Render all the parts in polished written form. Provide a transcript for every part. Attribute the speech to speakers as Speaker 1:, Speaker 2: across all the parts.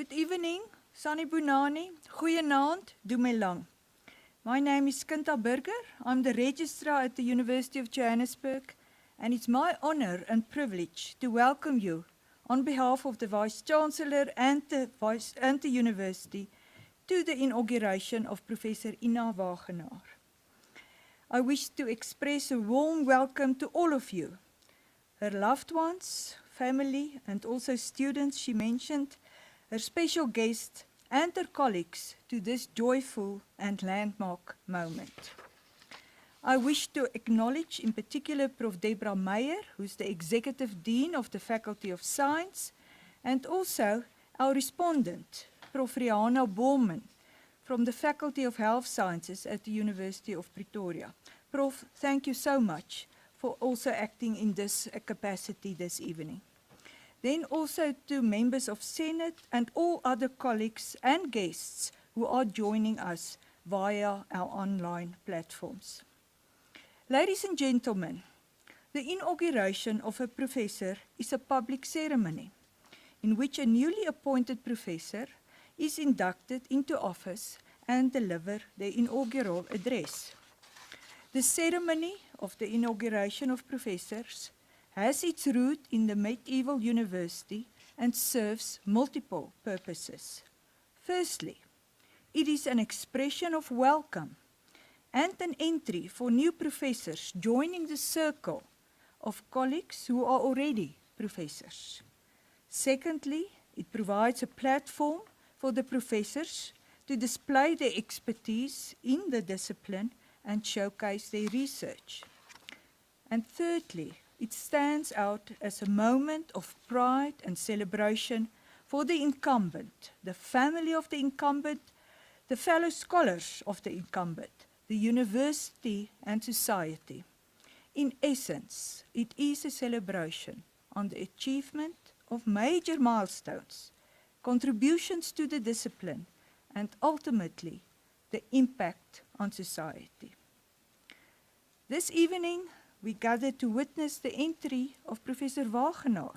Speaker 1: Good evening, Sanibonani, goeienaand, Dumelang. My name is Kinta Burger. I'm the registrar at the University of Johannesburg, and it's my honor and privilege to welcome you on behalf of the Vice-Chancellor and the University to the inauguration of Professor Ina Wagenaar. I wish to express a warm welcome to all of you, her loved ones, family, and also students she mentioned, her special guests, and her colleagues to this joyful and landmark moment. I wish to acknowledge in particular Prof. Deborah Meyer, who's the Executive Dean of the Faculty of Science, and also our respondent, Prof. Rihanna Bowman, from the Faculty of Health Sciences at the University of Pretoria. Prof, thank you so much for also acting in this capacity this evening. Then also to members of Senate and all other colleagues and guests who are joining us via our online platforms. Ladies and gentlemen, the inauguration of a professor is a public ceremony in which a newly appointed professor is inducted into office and deliver the inaugural address. The ceremony of the inauguration of professors has its root in the medieval university and serves multiple purposes. Firstly, it is an expression of welcome and an entry for new professors joining the circle of colleagues who are already professors. Secondly, it provides a platform for the professors to display their expertise in the discipline and showcase their research. And thirdly, it stands out as a moment of pride and celebration for the incumbent, the family of the incumbent, the fellow scholars of the incumbent, the university and society. In essence, it is a celebration on the achievement of major milestones, contributions to the discipline, and ultimately, the impact on society. This evening, we gather to witness the entry of Professor Wagenaar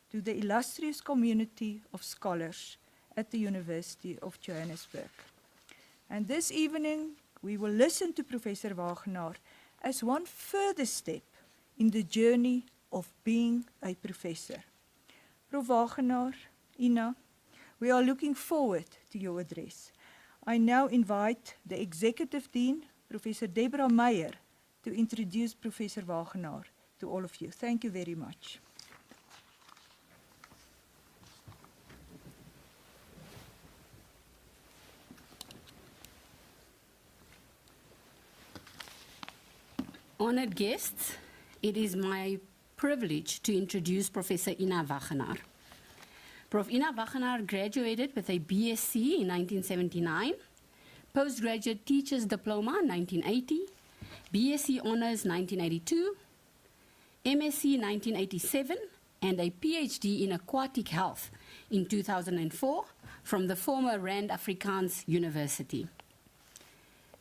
Speaker 1: to the illustrious community of scholars at the University of Johannesburg. And this evening, we will listen to Professor Wagenaar as one further step in the journey of being a professor. Prof. Wagenaar, Ina, we are looking forward to your address. I now invite the Executive Dean, Professor Deborah Meyer, to introduce Professor Wagenaar to all of you. Thank you very much.
Speaker 2: Honored guests, it is my privilege to introduce Professor Ina Wagenaar. Prof. Ina Wagenaar graduated with a BSc in 1979, Postgraduate Teacher's Diploma in 1980, BSc Honours 1982, MSc 1987, and a PhD in Aquatic Health in 2004 from the former Rand Afrikaans University.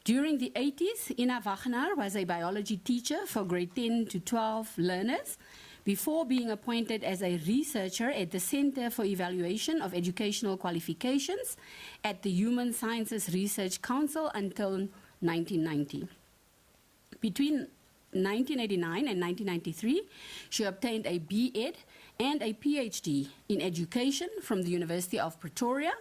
Speaker 2: During the 80s, Ina Wagenaar was a biology teacher for grade 10 to 12 learners before being appointed as a researcher at the Center for Evaluation of Educational Qualifications at the Human Sciences Research Council until 1990. Between 1989 and 1993, she obtained a B.Ed and a PhD in education from the University of Pretoria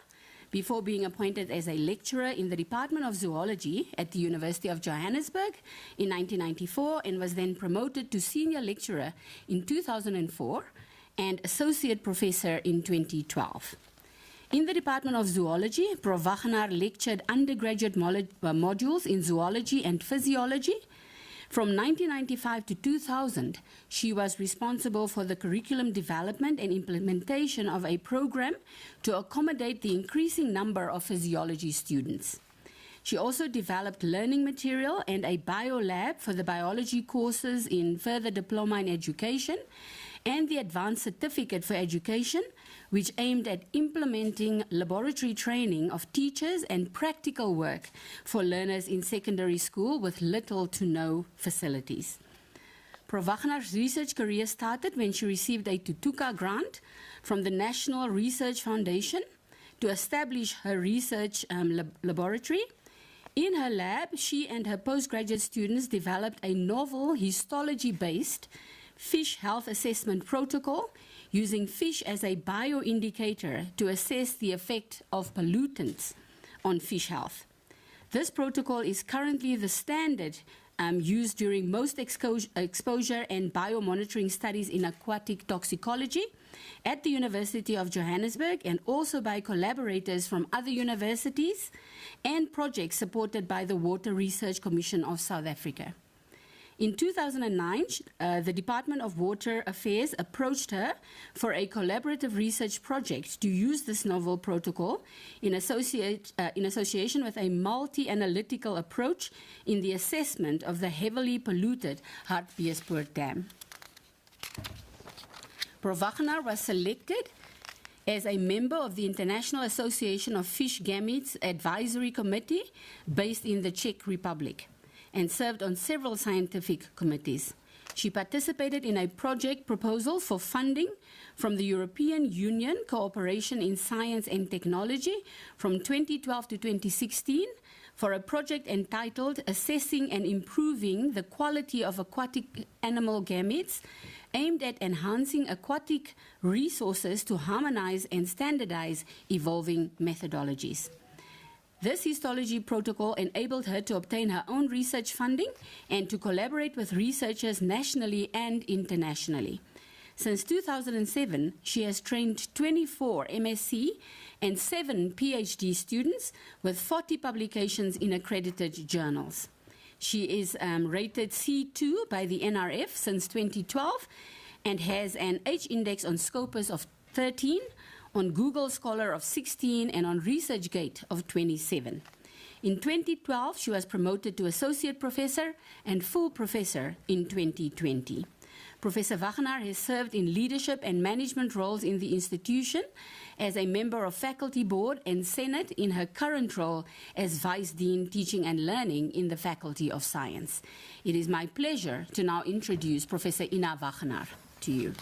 Speaker 2: before being appointed as a lecturer in the Department of Zoology at the University of Johannesburg in 1994 and was then promoted to senior lecturer in 2004 and associate professor in 2012. In the Department of Zoology, Prof. Wagenaar lectured undergraduate modules in zoology and physiology. From 1995 to 2000, she was responsible for the curriculum development and implementation of a program to accommodate the increasing number of physiology students. She also developed learning material and a biolab for the biology courses in further diploma in education and the Advanced Certificate for Education, which aimed at implementing laboratory training of teachers and practical work for learners in secondary school with little to no facilities. Prof. Wagenaar's research career started when she received a Tutuka grant from the National Research Foundation to establish her research laboratory. In her lab, she and her postgraduate students developed a novel histology-based fish health assessment protocol using fish as a bioindicator to assess the effect of pollutants on fish health. This protocol is currently the standard used during most exposure and biomonitoring studies in aquatic toxicology at the University of Johannesburg, and also by collaborators from other universities and projects supported by the Water Research Commission of South Africa. In 2009, the Department of Water Affairs approached her for a collaborative research project to use this novel protocol in association with a multi-analytical approach in the assessment of the heavily polluted Hartbeespoort Dam. Prof. Wagenaar was selected as a member of the International Association of Fish Gametes Advisory Committee based in the Czech Republic, and served on several scientific committees. She participated in a project proposal for funding from the European Union Cooperation in Science and Technology from 2012 to 2016 for a project entitled Assessing and Improving the Quality of Aquatic Animal Gametes, aimed at enhancing aquatic resources to harmonize and standardize evolving methodologies. This histology protocol enabled her to obtain her own research funding and to collaborate with researchers nationally and internationally. Since 2007, she has trained 24 MSc and 7 PhD students with 40 publications in accredited journals. She is rated C2 by the NRF since 2012 and has an H-index on Scopus of 13, on Google Scholar of 16, and on ResearchGate of 27. In 2012, she was promoted to Associate Professor and Full Professor in 2020. Professor Wagenaar has served in leadership and management roles in the institution as a member of Faculty Board and Senate in her current role as Vice Dean Teaching and Learning in the Faculty of Science. It is my pleasure to now introduce Professor Ina Wagenaar to you.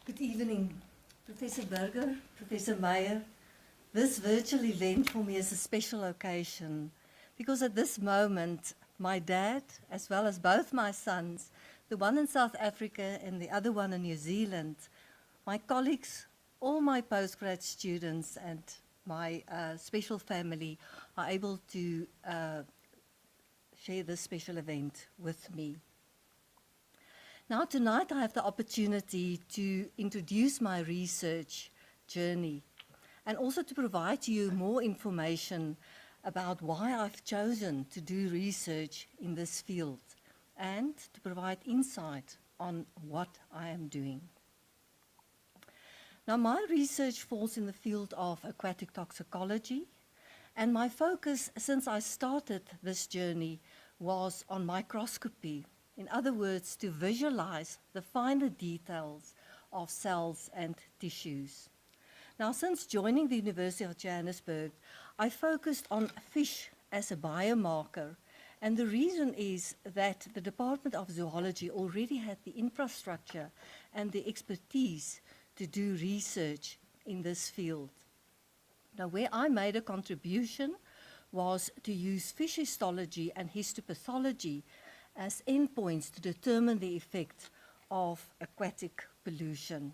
Speaker 3: Good evening, Professor Burger, Professor Meyer. This virtual event for me is a special occasion because at this moment, my dad, as well as both my sons, the one in South Africa and the other one in New Zealand, my colleagues, all my postgrad students and my special family are able to share this special event with me. Now tonight I have the opportunity to introduce my research journey and also to provide to you more information about why I've chosen to do research in this field and to provide insight on what I am doing. Now my research falls in the field of aquatic toxicology, and my focus since I started this journey was on microscopy. In other words, to visualize the finer details of cells and tissues. Now, since joining the University of Johannesburg, I focused on fish as a biomarker, and the reason is that the Department of Zoology already had the infrastructure and the expertise to do research in this field. Now, where I made a contribution was to use fish histology and histopathology as endpoints to determine the effect of aquatic pollution.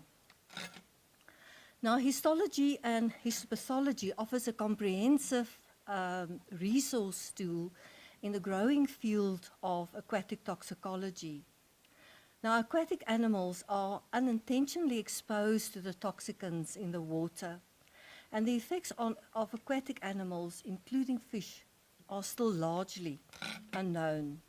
Speaker 3: Now, histology and histopathology offers a comprehensive resource tool in the growing field of aquatic toxicology. Now, aquatic animals are unintentionally exposed to the toxicants in the water, and the effects of aquatic animals, including fish, are still largely unknown.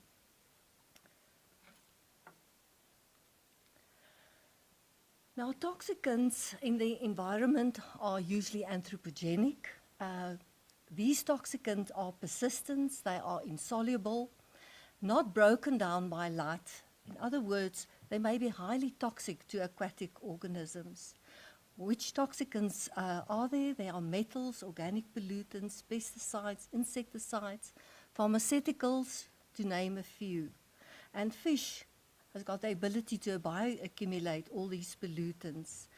Speaker 3: Now, toxicants in the environment are usually anthropogenic. These toxicants are persistent, they are insoluble, not broken down by light. In other words, they may be highly toxic to aquatic organisms. Which toxicants are there? There are metals, organic pollutants, pesticides, insecticides, pharmaceuticals, to name a few. And fish has got the ability to bioaccumulate all these pollutants.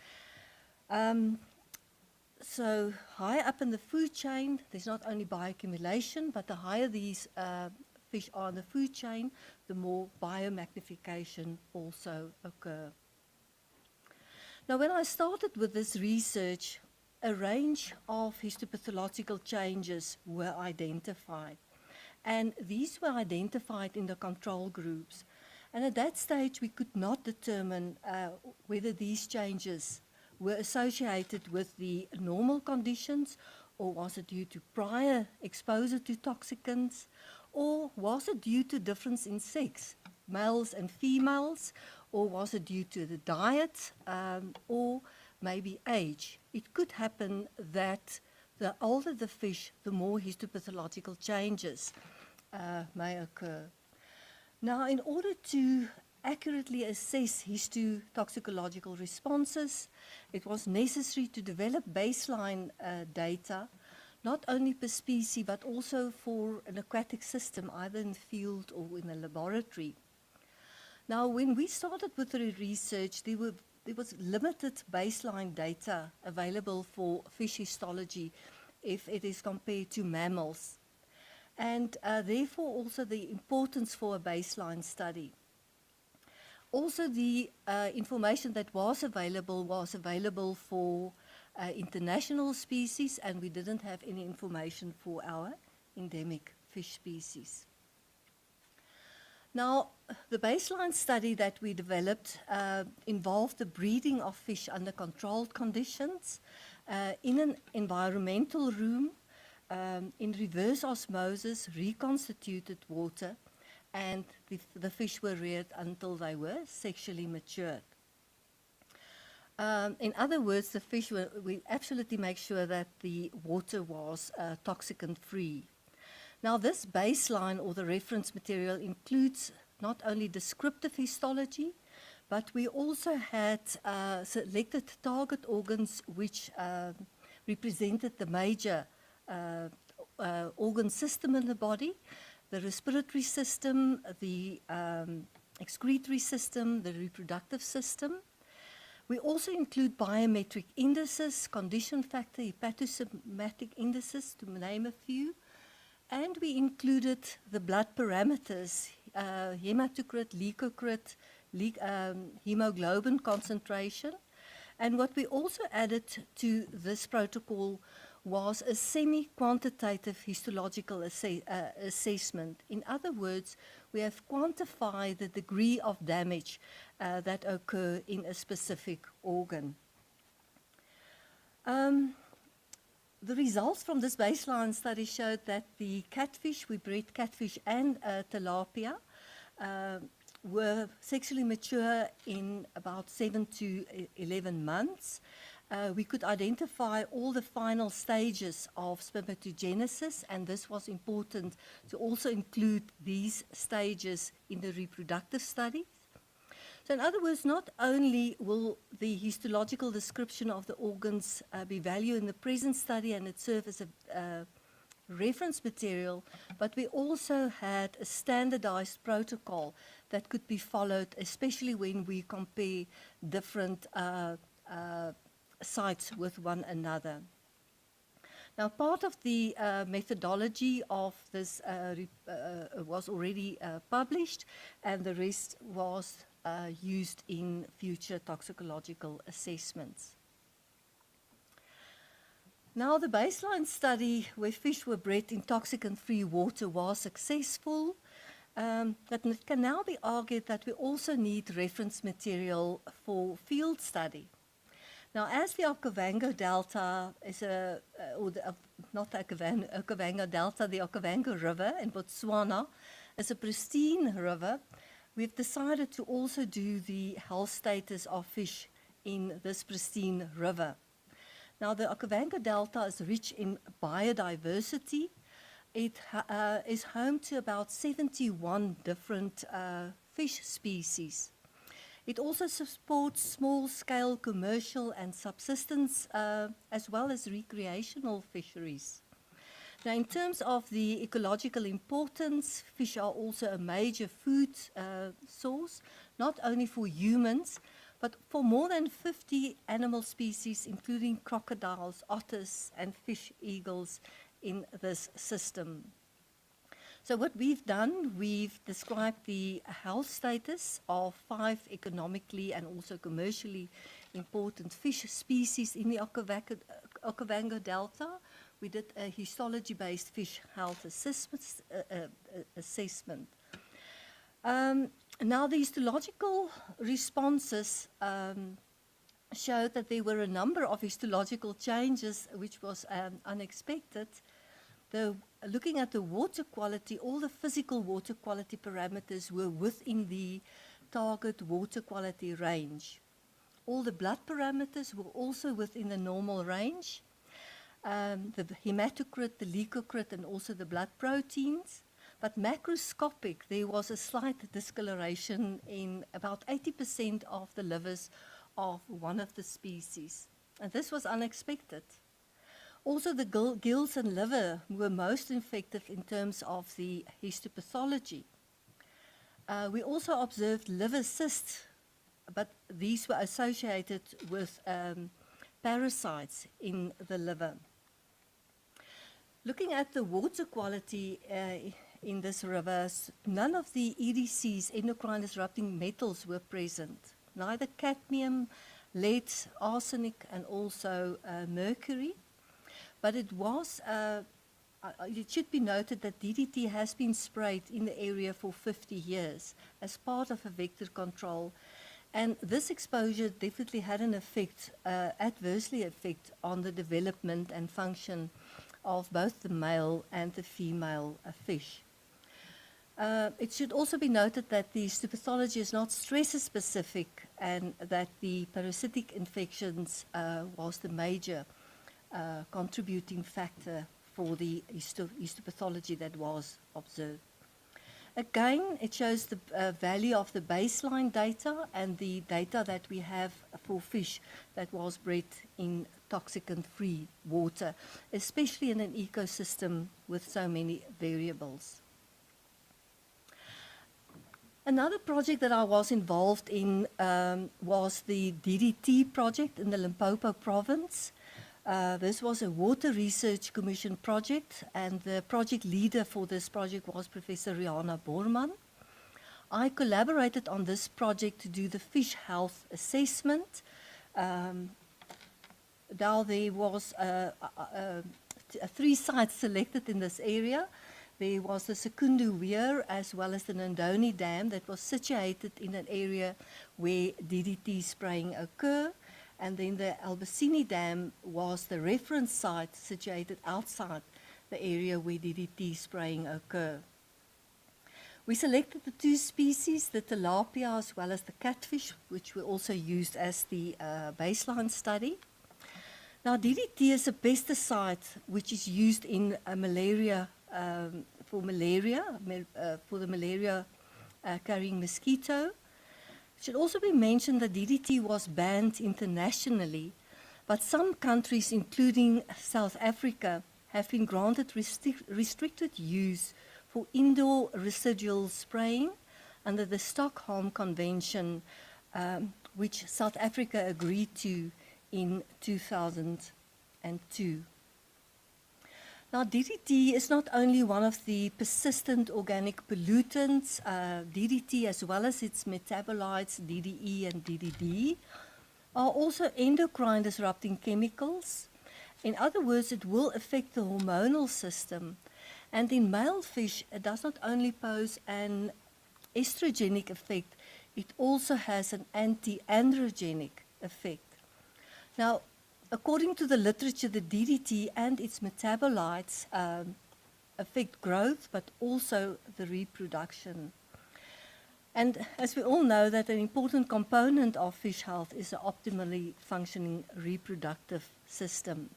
Speaker 3: So high up in the food chain, there's not only bioaccumulation, but the higher these fish are in the food chain, the more biomagnification also occur. Now, when I started with this research, a range of histopathological changes were identified. And these were identified in the control groups. And at that stage, we could not determine whether these changes were associated with the normal conditions, or was it due to prior exposure to toxicants, or was it due to difference in sex, males and females, or was it due to the diet, or maybe age? It could happen that the older the fish, the more histopathological changes may occur. Now, in order to accurately assess histotoxicological responses, it was necessary to develop baseline data, not only per species, but also for an aquatic system, either in the field or in a laboratory. Now, when we started with the research, there was limited baseline data available for fish histology if it is compared to mammals, and therefore also the importance for a baseline study. Also, the information that was available for international species, and we didn't have any information for our endemic fish species. Now, the baseline study that we developed involved the breeding of fish under controlled conditions in an environmental room, in reverse osmosis, reconstituted water, and the fish were reared until they were sexually matured. In other words, the fish we absolutely make sure that the water was toxicant-free. Now, this baseline or the reference material includes not only descriptive histology, but we also had selected target organs which represented the major organ system in the body: the respiratory system, the excretory system, the reproductive system. We also include biometric indices, condition factor, hepatosomatic indices, to name a few. And we included the blood parameters, hematocrit, leukocyte, hemoglobin concentration. And what we also added to this protocol was a semi-quantitative histological assessment. In other words, we have quantified the degree of damage that occur in a specific organ. The results from this baseline study showed that the catfish, we bred catfish and tilapia, were sexually mature in about 7 to 11 months. We could identify all the final stages of spermatogenesis, and this was important to also include these stages in the reproductive studies. So in other words, not only will the histological description of the organs be valued in the present study and it serve as a reference material, but we also had a standardized protocol that could be followed, especially when we compare different sites with one another. Now, part of the methodology of this was already published, and the rest was used in future toxicological assessments. Now, the baseline study where fish were bred in toxicant-free water was successful. But it can now be argued that we also need reference material for field study. Now, as the Okavango Delta is not the Okavango Delta, the Okavango River in Botswana is a pristine river, we've decided to also do the health status of fish in this pristine river. Now, the Okavango Delta is rich in biodiversity. It is home to about 71 different fish species. It also supports small-scale commercial and subsistence, as well as recreational fisheries. Now, in terms of the ecological importance, fish are also a major food source, not only for humans, but for more than 50 animal species, including crocodiles, otters, and fish eagles in this system. So what we've done, we've described the health status of 5 economically and also commercially important fish species in the Okavango Delta. We did a histology-based fish health assessment. Now, the histological responses showed that there were a number of histological changes which was unexpected. Looking at the water quality, all the physical water quality parameters were within the target water quality range. All the blood parameters were also within the normal range. The hematocrit, the leukocyte, and also the blood proteins. But macroscopic, there was a slight discoloration in about 80% of the livers of one of the species. And this was unexpected. Also, the gills and liver were most effective in terms of the histopathology. We also observed liver cysts, but these were associated with parasites in the liver. Looking at the water quality in this river, none of the EDCs, endocrine disrupting metals, were present. Neither cadmium, lead, arsenic, and also mercury. But it should be noted that DDT has been sprayed in the area for 50 years as part of a vector control. And this exposure definitely had an effect, adversely effect on the development and function of both the male and the female fish. It should also be noted that the histopathology is not stress-specific and that the parasitic infections was the major contributing factor for the histopathology that was observed. Again, it shows the value of the baseline data and the data that we have for fish that was bred in toxicant-free water, especially in an ecosystem with so many variables. Another project that I was involved in was the DDT project in the Limpopo province. This was a Water Research Commission project, and the project leader for this project was Professor Rihanna Borman. I collaborated on this project to do the fish health assessment. Now there was 3 sites selected in this area. There was the Secundu Weir as well as the Nandoni Dam that was situated in an area where DDT spraying occurred. And then the Albacini Dam was the reference site situated outside the area where DDT spraying occurred. We selected the 2 species, the tilapia as well as the catfish, which were also used as the baseline study. Now, DDT is a pesticide which is used in malaria, for the malaria carrying mosquito. It should also be mentioned that DDT was banned internationally, but some countries, including South Africa, have been granted restricted use for indoor residual spraying under the Stockholm Convention, which South Africa agreed to in 2002. Now, DDT is not only one of the persistent organic pollutants. DDT, as well as its metabolites, DDE and DDD, are also endocrine disrupting chemicals. In other words, it will affect the hormonal system. And in male fish, it does not only pose an estrogenic effect, it also has an anti-androgenic effect. Now, according to the literature, the DDT and its metabolites affect growth, but also the reproduction. And as we all know, that an important component of fish health is an optimally functioning reproductive system.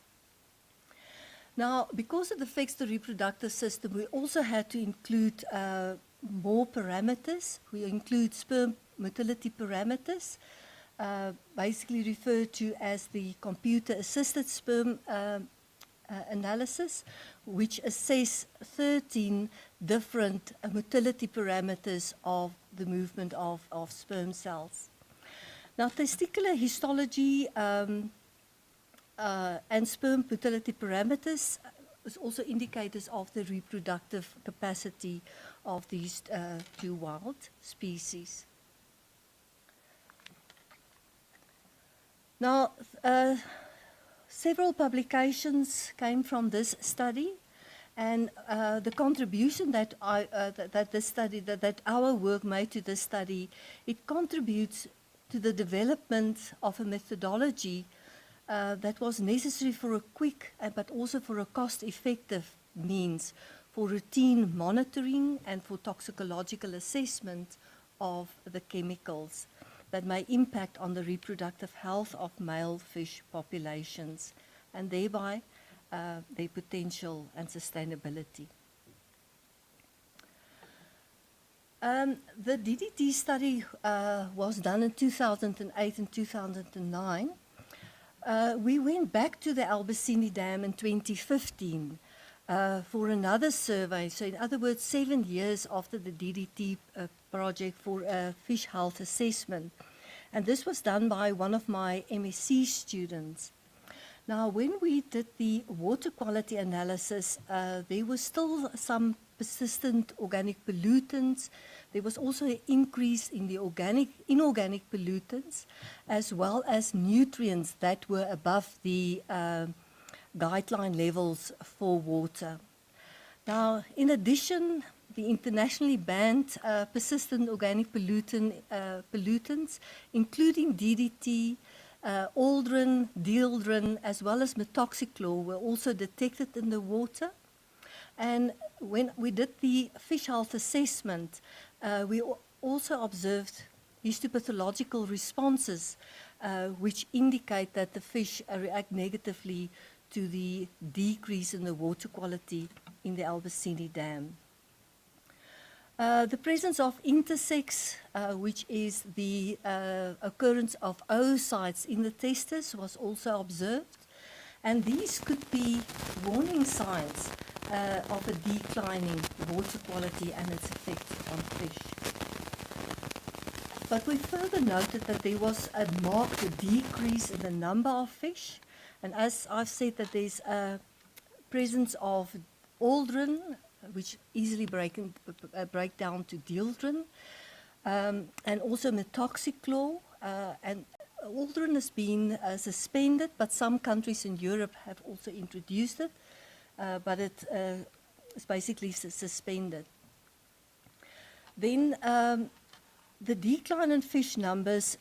Speaker 3: Now, because it affects the reproductive system, we also had to include more parameters. We include sperm motility parameters, basically referred to as the computer-assisted sperm analysis, which assess 13 different motility parameters of the movement of sperm cells. Now, testicular histology and sperm motility parameters is also indicators of the reproductive capacity of these two wild species. Now, several publications came from this study, and the contribution that that our work made to this study, it contributes to the development of a methodology that was necessary for a quick but also for a cost-effective means for routine monitoring and for toxicological assessment of the chemicals that may impact on the reproductive health of male fish populations and thereby their potential and sustainability. The DDT study was done in 2008 and 2009. We went back to the Albacini Dam in 2015 for another survey. So in other words, 7 years after the DDT project for a fish health assessment. And this was done by one of my MSc students. Now, when we did the water quality analysis, there was still some persistent organic pollutants. There was also an increase in the inorganic pollutants, as well as nutrients that were above the guideline levels for water. Now, in addition, the internationally banned persistent organic pollutants, including DDT, aldrin, dieldrin, as well as methoxychlor, were also detected in the water. And when we did the fish health assessment, we also observed histopathological responses, which indicate that the fish react negatively to the decrease in the water quality in the Albacini Dam. The presence of intersex, which is the occurrence of oocytes in the testes, was also observed. And these could be warning signs of a declining water quality and its effect on fish. But we further noted that there was a marked decrease in the number of fish. And as I've said, that there's a presence of aldrin, which easily break down to dieldrin, and also methoxychlor. And aldrin has been suspended, but some countries in Europe have also introduced it, but it is basically suspended. Then the decline in fish numbers,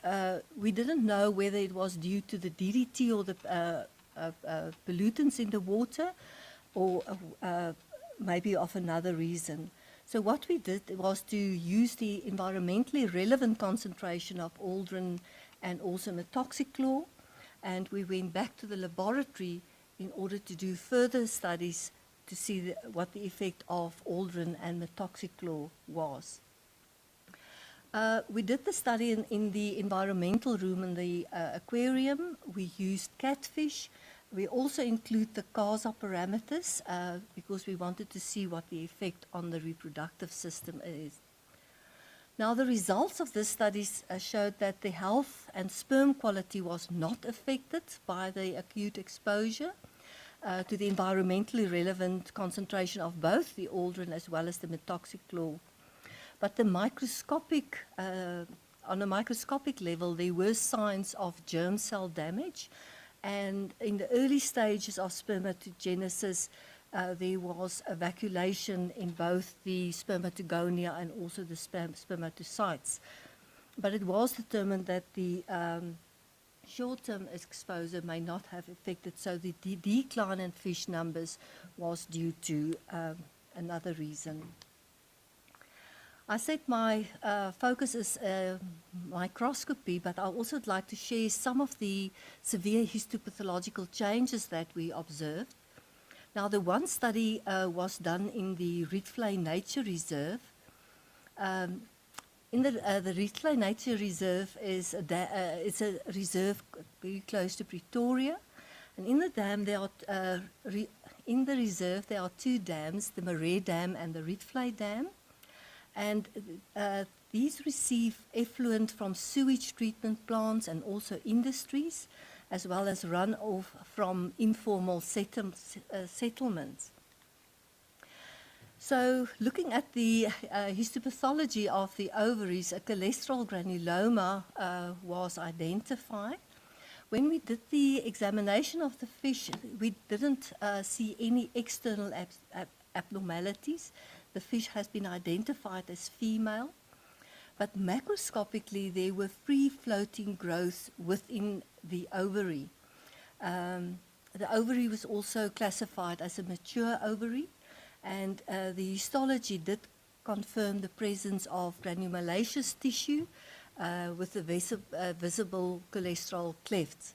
Speaker 3: we didn't know whether it was due to the DDT or the pollutants in the water, or maybe of another reason. So what we did was to use the environmentally relevant concentration of aldrin and also methoxychlor, and we went back to the laboratory in order to do further studies to see what the effect of aldrin and methoxychlor was. We did the study in the environmental room in the aquarium. We used catfish. We also include the CASA parameters because we wanted to see what the effect on the reproductive system is. Now, the results of this studies showed that the health and sperm quality was not affected by the acute exposure to the environmentally relevant concentration of both the aldrin as well as the methoxychlor. But the microscopic, on a microscopic level, there were signs of germ cell damage. And in the early stages of spermatogenesis, there was evacuation in both the spermatogonia and also the spermatocytes. But it was determined that the short-term exposure may not have affected, so the decline in fish numbers was due to another reason. I said my focus is microscopy, but I also would like to share some of the severe histopathological changes that we observed. Now, the one study was done in the Rietvlei Nature Reserve, The Rietvlei Nature Reserve is it's a reserve very close to Pretoria, and in the dam there are in the reserve there are two dams, the Maree Dam and the Rietvlei Dam, and these receive effluent from sewage treatment plants and also industries, as well as runoff from informal settlements. So looking at the histopathology of the ovaries, a cholesterol granuloma was identified. When we did the examination of the fish, we didn't see any external abnormalities. The fish has been identified as female, but macroscopically there were free-floating growths within the ovary. The ovary was also classified as a mature ovary, and the histology did confirm the presence of granulomalaceous tissue with the visible cholesterol clefts.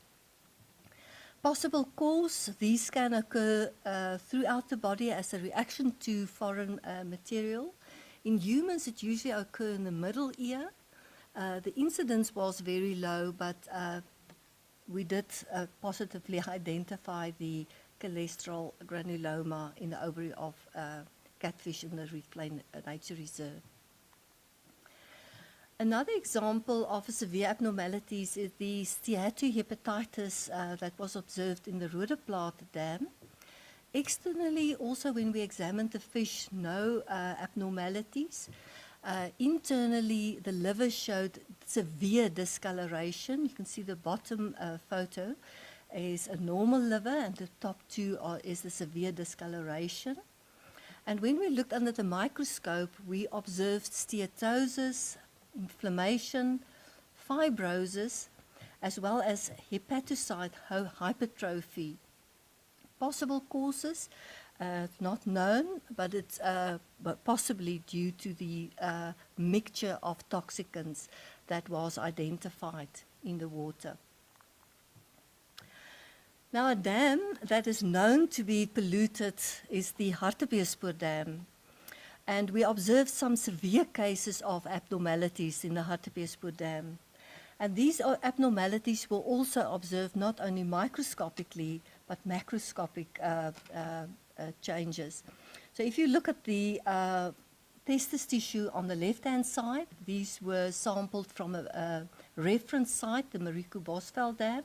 Speaker 3: Possible cause, these can occur throughout the body as a reaction to foreign material. In humans, it usually occurs in the middle ear. The incidence was very low, but we did positively identify the cholesterol granuloma in the ovary of catfish in the Rietvlei Nature Reserve. Another example of severe abnormalities is the steatohepatitis that was observed in the Roodeplaat Dam. Externally, also when we examined the fish, no abnormalities. Internally, the liver showed severe discoloration. You can see the bottom photo is a normal liver, and the top two is the severe discoloration. And when we looked under the microscope, we observed steatosis, inflammation, fibrosis, as well as hepatocyte hypertrophy. Possible causes, not known, but it's possibly due to the mixture of toxicants that was identified in the water. Now, a dam that is known to be polluted is the Hartbeespoort Dam. And we observed some severe cases of abnormalities in the Hartbeespoort Dam. And these abnormalities were also observed not only microscopically, but macroscopic changes. So if you look at the testis tissue on the left-hand side, these were sampled from a reference site, the Marico-Bosveld Dam.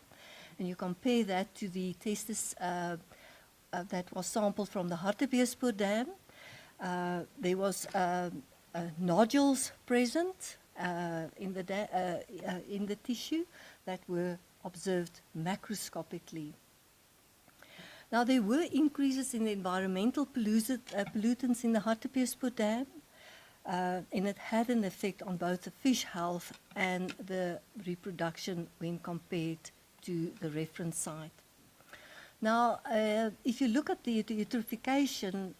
Speaker 3: And you compare that to the testis that was sampled from the Hartbeespoort Dam. There was nodules present in the tissue that were observed macroscopically. Now, there were increases in the environmental pollutants in the Hartbeespoort Dam, and it had an effect on both the fish health and the reproduction when compared to the reference site. Now, if you look at the eutrophication,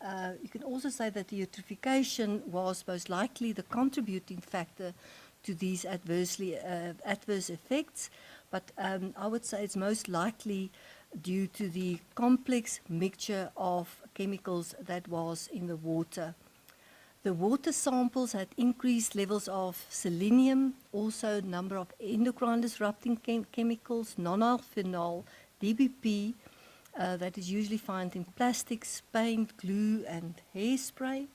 Speaker 3: you can also say that the eutrophication was most likely the contributing factor to these adverse effects, but I would say it's most likely due to the complex mixture of chemicals that was in the water. The water samples had increased levels of selenium, also number of endocrine disrupting chemicals, nonylphenol, DBP, that is usually found in plastics, paint, glue, and hairspray.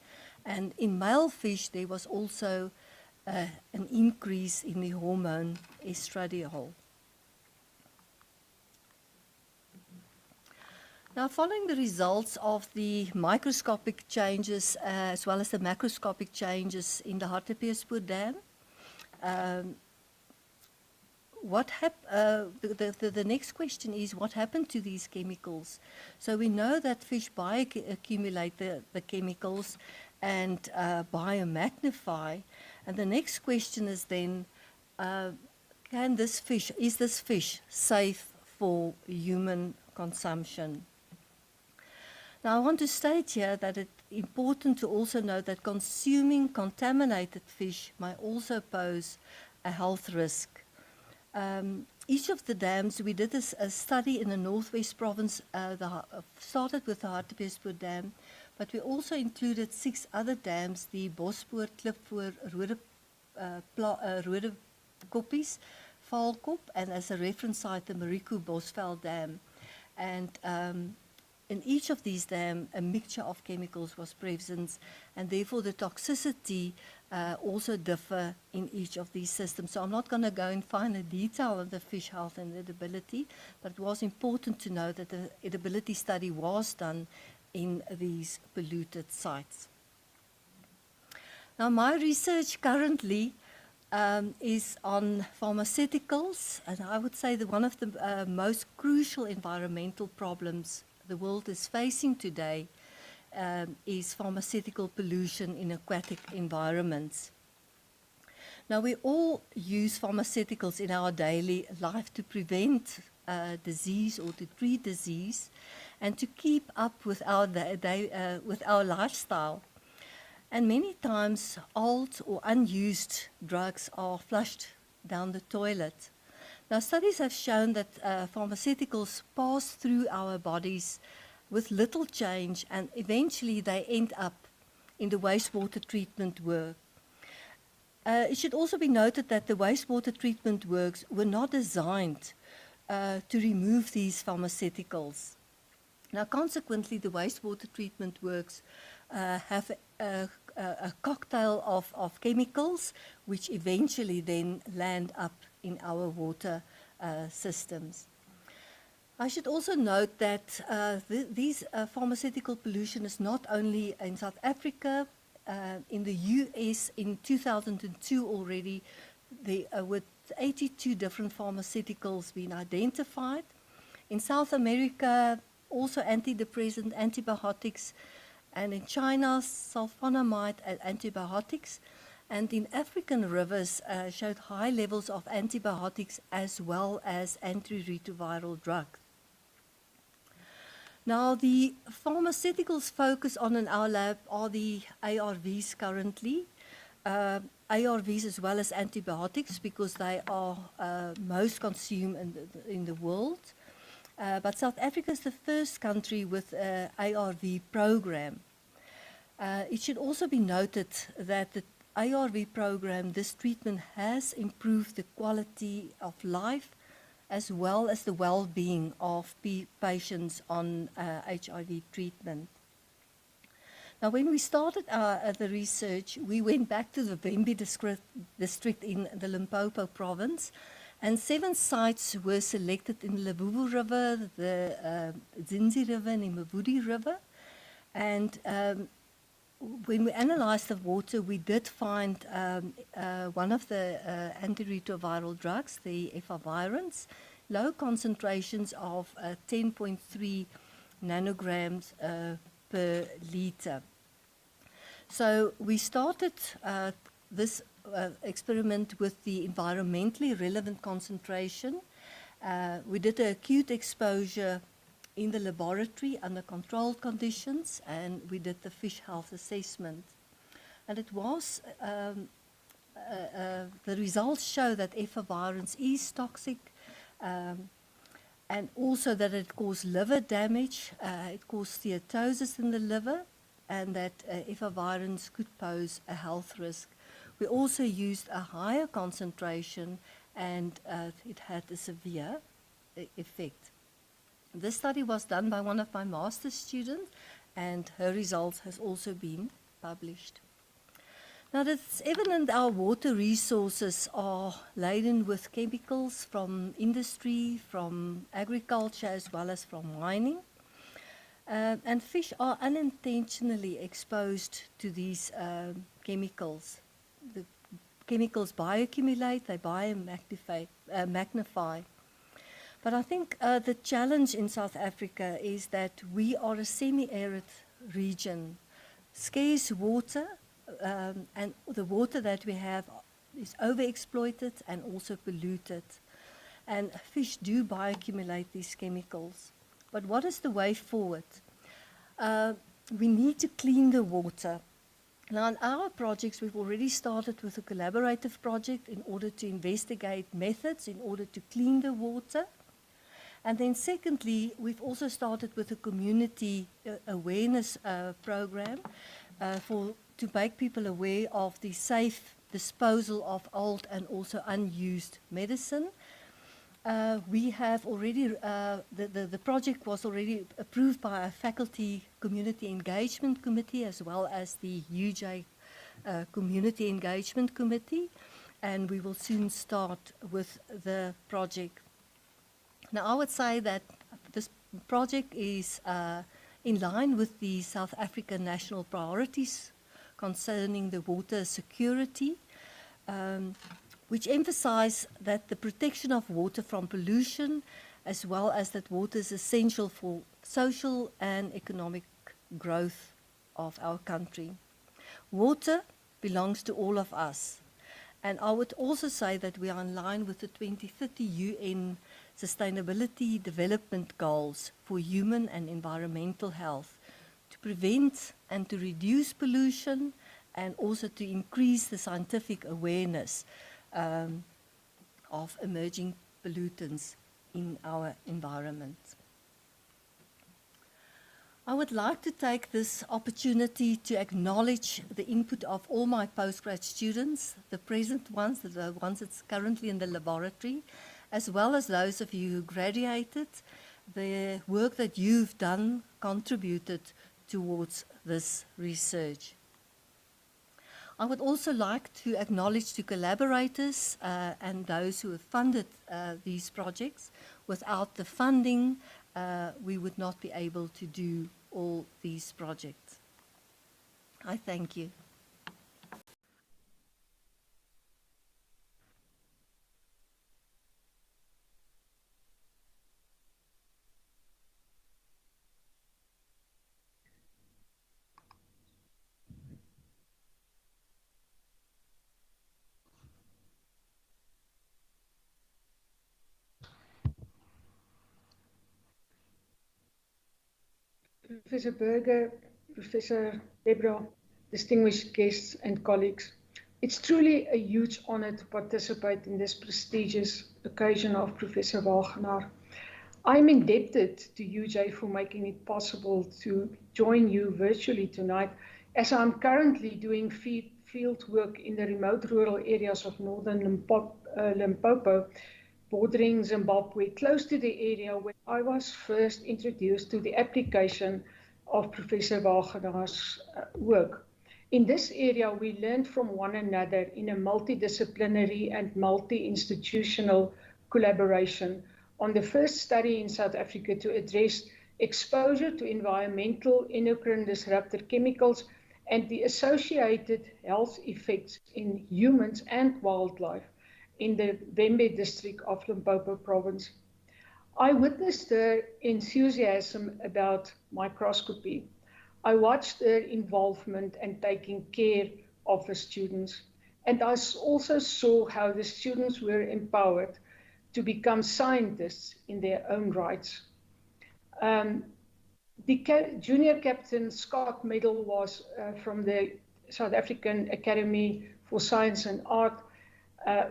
Speaker 3: And in male fish, there was also an increase in the hormone estradiol. Now, following the results of the microscopic changes as well as the macroscopic changes in the Hartbeespoort Dam, the next question is what happened to these chemicals? So we know that fish bioaccumulate the chemicals and biomagnify. And the next question is then, is this fish safe for human consumption? Now, I want to state here that it's important to also note that consuming contaminated fish might also pose a health risk. Each of the dams, we did a study in the Northwest Province, started with the Hartbeespoort Dam, but we also included 6 other dams, the Bospoort, Klipvoort, rode koppies, Valkop, and as a reference site, the Mariku Bosveld Dam. And in each of these dams, a mixture of chemicals was present, and therefore the toxicity also differ in each of these systems. So I'm not going to go in finer detail of the fish health and edibility, but it was important to know that the edibility study was done in these polluted sites. Now, my research currently is on pharmaceuticals, and I would say that one of the most crucial environmental problems the world is facing today is pharmaceutical pollution in aquatic environments. Now, we all use pharmaceuticals in our daily life to prevent disease or to treat disease and to keep up with our lifestyle. And many times, old or unused drugs are flushed down the toilet. Now, studies have shown that pharmaceuticals pass through our bodies with little change, and eventually they end up in the wastewater treatment work. It should also be noted that the wastewater treatment works were not designed to remove these pharmaceuticals. Now, consequently, the wastewater treatment works have a cocktail of chemicals which eventually then land up in our water systems. I should also note that these pharmaceutical pollution is not only in South Africa. In the US in 2002 already, there were 82 different pharmaceuticals being identified. In South America, also antidepressant, antibiotics, and in China, sulfonamide and antibiotics. And in African rivers showed high levels of antibiotics as well as antiretroviral drugs. Now, the pharmaceuticals focused on in our lab are the ARVs currently, ARVs as well as antibiotics because they are most consumed in the world. But South Africa is the first country with an ARV program. It should also be noted that the ARV program, this treatment has improved the quality of life as well as the well-being of patients on HIV treatment. Now, when we started the research, we went back to the Vembe district in the Limpopo province, and 7 sites were selected in the Levuvu River, the Zinzi River, and the Mavudi River. And when we analyzed the water, we did find one of the antiretroviral drugs, the efavirenz, low concentrations of 10.3 nanograms per liter. So we started this experiment with the environmentally relevant concentration. We did an acute exposure in the laboratory under controlled conditions, and we did the fish health assessment. And it was, the results show that efavirenz is toxic, and also that it caused liver damage, it caused steatosis in the liver, and that efavirenz could pose a health risk. We also used a higher concentration, and it had a severe effect. This study was done by one of my master's students, and her results has also been published. Now, it's evident our water resources are laden with chemicals from industry, from agriculture, as well as from mining. And fish are unintentionally exposed to these chemicals. The chemicals bioaccumulate, they magnify. But I think the challenge in South Africa is that we are a semi-arid region. Scarce water, and the water that we have is overexploited and also polluted. And fish do bioaccumulate these chemicals. But what is the way forward? We need to clean the water. Now, in our projects, we've already started with a collaborative project in order to investigate methods in order to clean the water. And then secondly, we've also started with a community awareness program to make people aware of the disposal of old and also unused medicine. We have already, the project was already approved by our Faculty Community Engagement Committee as well as the UJ Community Engagement Committee, and we will soon start with the project. Now, I would say that this project is in line with the South African national priorities concerning the water security, which emphasize that the protection of water from pollution, as well as that water is essential for social and economic growth of our country. Water belongs to all of us. And I would also say that we are in line with the 2030 UN Sustainability Development Goals for human and environmental health to prevent and to reduce pollution and also to increase the scientific awareness of emerging pollutants in our environment. I would like to take this opportunity to acknowledge the input of all my postgrad students, the present ones, the ones that's currently in the laboratory, as well as those of you who graduated. The work that you've done contributed towards this research. I would also like to acknowledge the collaborators and those who have funded these projects. Without the funding, we would not be able to do all these projects. I thank you.
Speaker 4: Professor Burger, Professor Deborah, distinguished guests and colleagues. It's truly a huge honor to participate in this prestigious occasion of Professor Wagenaar. I'm indebted to UJ for making it possible to join you virtually tonight, as I'm currently doing field work in the remote rural areas of northern Limpopo, bordering Zimbabwe, close to the area where I was first introduced to the application of Professor Wagenaar's work. In this area, we learned from one another in a multidisciplinary and multi-institutional collaboration on the first study in South Africa to address exposure to environmental endocrine disruptor chemicals and the associated health effects in humans and wildlife in the Vembe district of Limpopo province. I witnessed her enthusiasm about microscopy. I watched her involvement and taking care of the students. And I also saw how the students were empowered to become scientists in their own rights. The junior captain Scott Medal was from the South African Academy for Science and Art,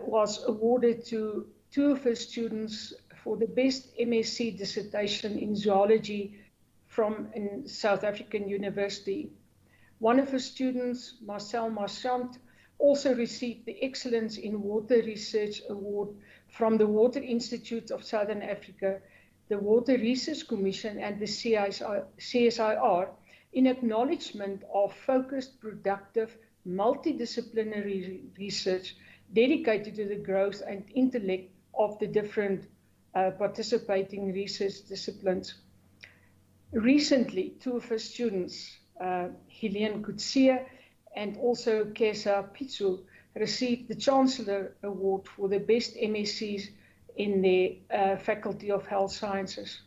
Speaker 4: was awarded to two of her students for the best MSc dissertation in zoology from a South African university. One of her students, Marcel Marchant, also received the Excellence in Water Research Award from the Water Institute of Southern Africa, the Water Research Commission, and the CSIR in acknowledgement of focused, productive, multidisciplinary research dedicated to the growth and intellect of the different participating research disciplines. Recently, two of her students, Helene Kutsia and also Kesa Pitsu, received the Chancellor Award for the best MScs in the Faculty of Health Sciences.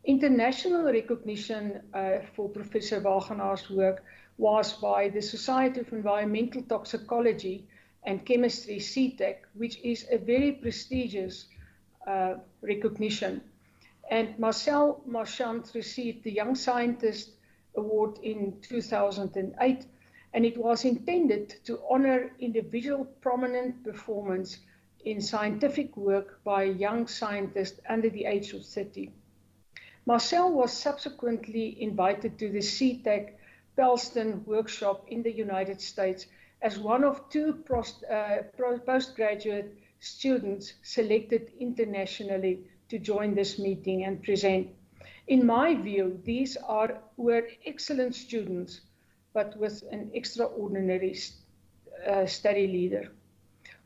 Speaker 4: International recognition for Professor Wagenaar's work was by the Society of Environmental Toxicology and Chemistry, CTEC, which is a very prestigious recognition. And Marcel Marchant received the Young Scientist Award in 2008, and it was intended to honor individual prominent performance in scientific work by young scientists under the age of 30. Marcel was subsequently invited to the CTEC Pellston workshop in the United States, as one of two postgraduate students selected internationally to join this meeting and present. In my view, these were excellent students, but with an extraordinary study leader.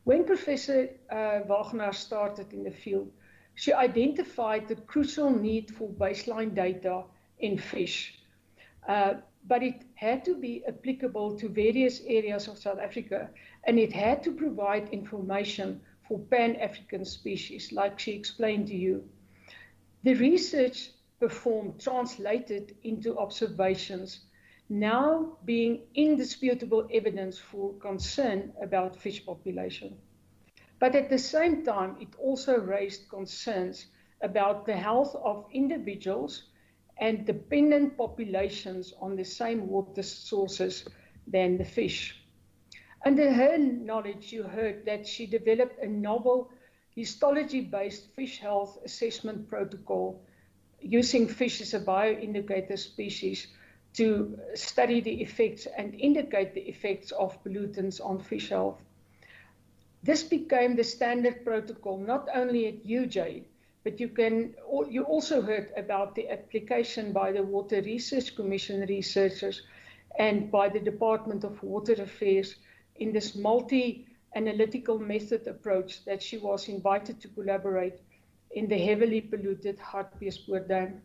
Speaker 4: When Professor Wagenaar started in the field, she identified the crucial need for baseline data in fish, but it had to be applicable to various areas of South Africa, and it had to provide information for Pan-African species, like she explained to you. The research performed translated into observations, now being indisputable evidence for concern about fish population. But at the same time, it also raised concerns about the health of individuals and dependent populations on the same water sources than the fish. Under her knowledge, you heard that she developed a novel histology-based fish health assessment protocol using fish as a bioindicator species to study the effects and indicate the effects of pollutants on fish health. This became the standard protocol not only at UJ, but you also heard about the application by the Water Research Commission researchers and by the Department of Water Affairs in this multi-analytical method approach that she was invited to collaborate in the heavily polluted Hartbeespoort Dam.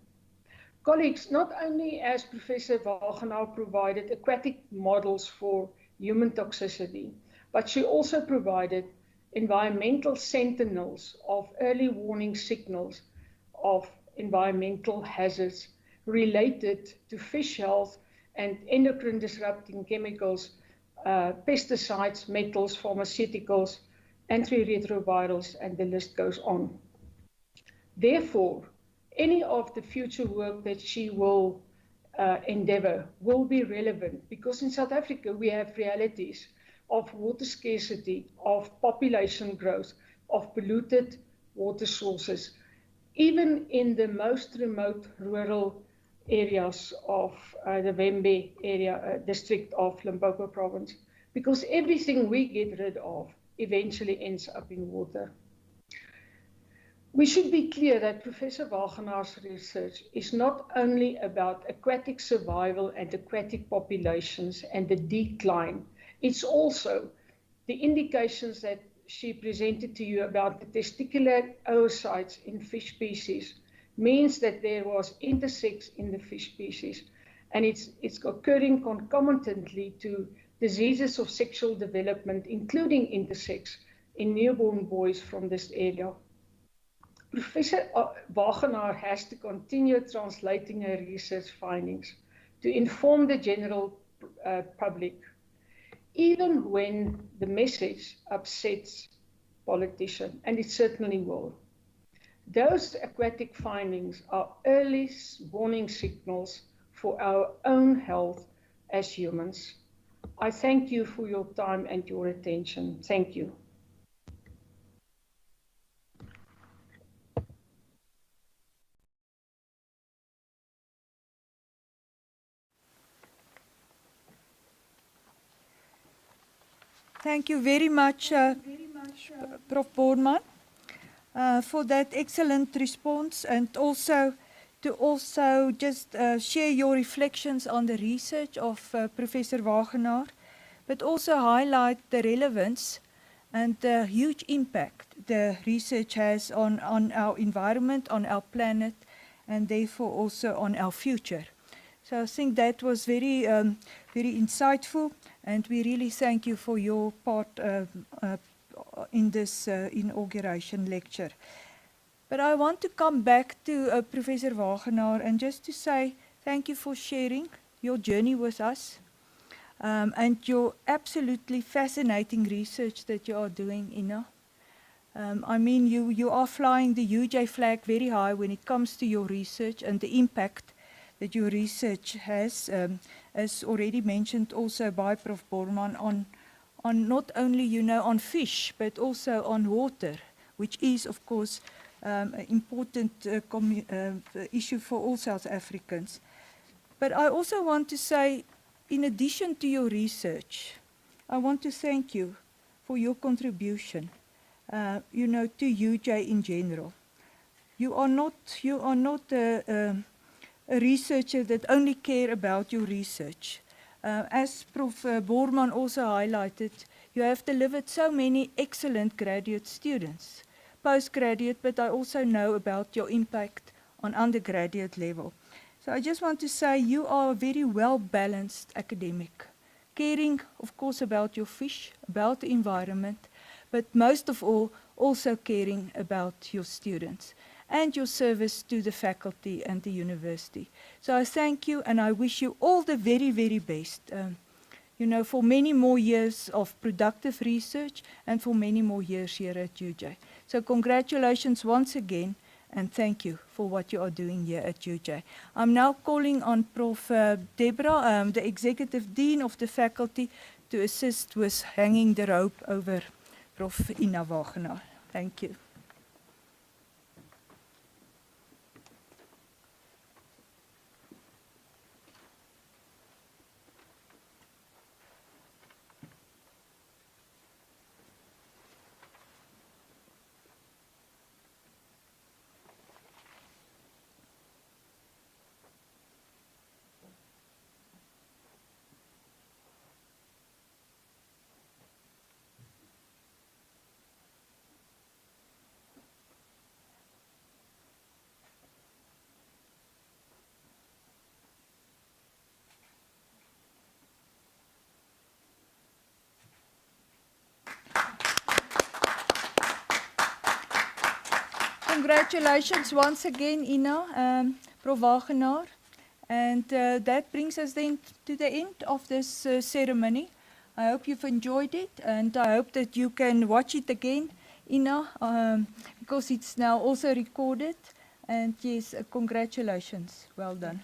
Speaker 4: Colleagues, not only has Professor Wagenaar provided aquatic models for human toxicity, but she also provided environmental sentinels of early warning signals of environmental hazards related to fish health and endocrine disrupting chemicals, pesticides, metals, pharmaceuticals, antiretrovirals, and the list goes on. Therefore, any of the future work that she will endeavor will be relevant, because in South Africa we have realities of water scarcity, of population growth, of polluted water sources, even in the most remote rural areas of the Wembe area, district of Limpopo province, because everything we get rid of eventually ends up in water. We should be clear that Professor Wagenaar's research is not only about aquatic survival and aquatic populations and the decline, it's also the indications that she presented to you about the testicular oocytes in fish species means that there was intersex in the fish species, and it's occurring concomitantly to diseases of sexual development, including intersex in newborn boys from this area. Professor Wagenaar has to continue translating her research findings to inform the general public, even when the message upsets politicians, and it certainly will. Those aquatic findings are early warning signals for our own health as humans. I thank you for your time and your attention. Thank you.
Speaker 1: Thank you very much, Prof. Borman, for that excellent response, and also to just share your reflections on the research of Professor Wagenaar, but also highlight the relevance and the huge impact the research has on our environment, on our planet, and therefore also on our future. So I think that was very insightful, and we really thank you for your part in this inauguration lecture. But I want to come back to Professor Wagenaar and just to say thank you for sharing your journey with us and your absolutely fascinating research that you are doing, Ina. I mean, you are flying the UJ flag very high when it comes to your research and the impact that your research has, as already mentioned also by Prof. Borman, on not only, on fish, but also on water, which is, of course, an important issue for all South Africans. But I also want to say, in addition to your research, I want to thank you for your contribution, to UJ in general. You are not a researcher that only care about your research. As Prof. Borman also highlighted, you have delivered so many excellent graduate students, postgraduate, but I also know about your impact on undergraduate level. So I just want to say you are a very well-balanced academic, caring, of course, about your fish, about the environment, but most of all, also caring about your students and your service to the faculty and the university. So I thank you and I wish you all the very, very best, for many more years of productive research and for many more years here at UJ. So congratulations once again and thank you for what you are doing here at UJ. I'm now calling on Prof. Deborah, the Executive Dean of the faculty, to assist with hanging the rope over Prof. Ina Wagenaar. Thank you. Congratulations once again, Ina, Prof. Wagenaar. And that brings us then to the end of this ceremony. I hope you've enjoyed it and I hope that you can watch it again, Ina, because it's now also recorded. And yes, congratulations. Well done.